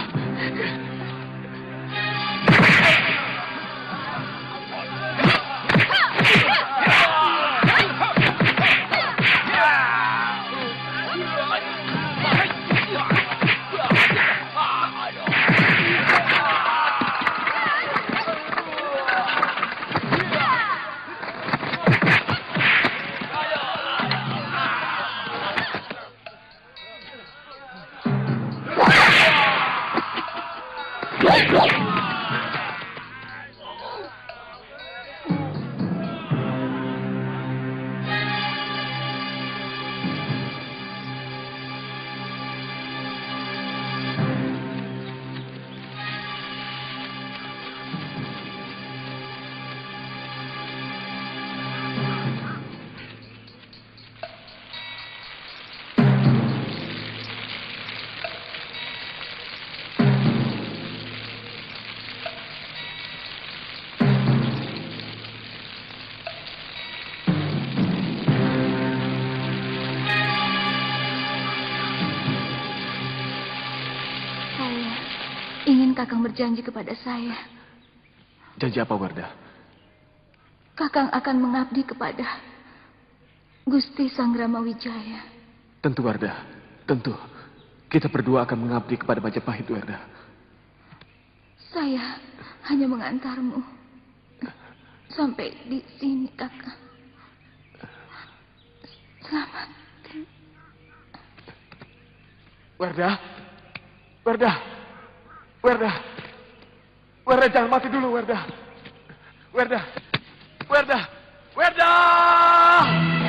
Kemarin Kakang berjanji kepada saya. Janji apa, Wardah? Kakang akan mengabdi kepada Gusti Sanggrama Wijaya. Tentu, Wardah. Tentu. Kita berdua akan mengabdi kepada Majapahit, Wardah. Saya hanya mengantarmu sampai di sini, Kakang. Selamat. Wardah. Wardah. Wardah. Wardah, jangan mati dulu, Wardah. Wardah. Wardah. Wardah.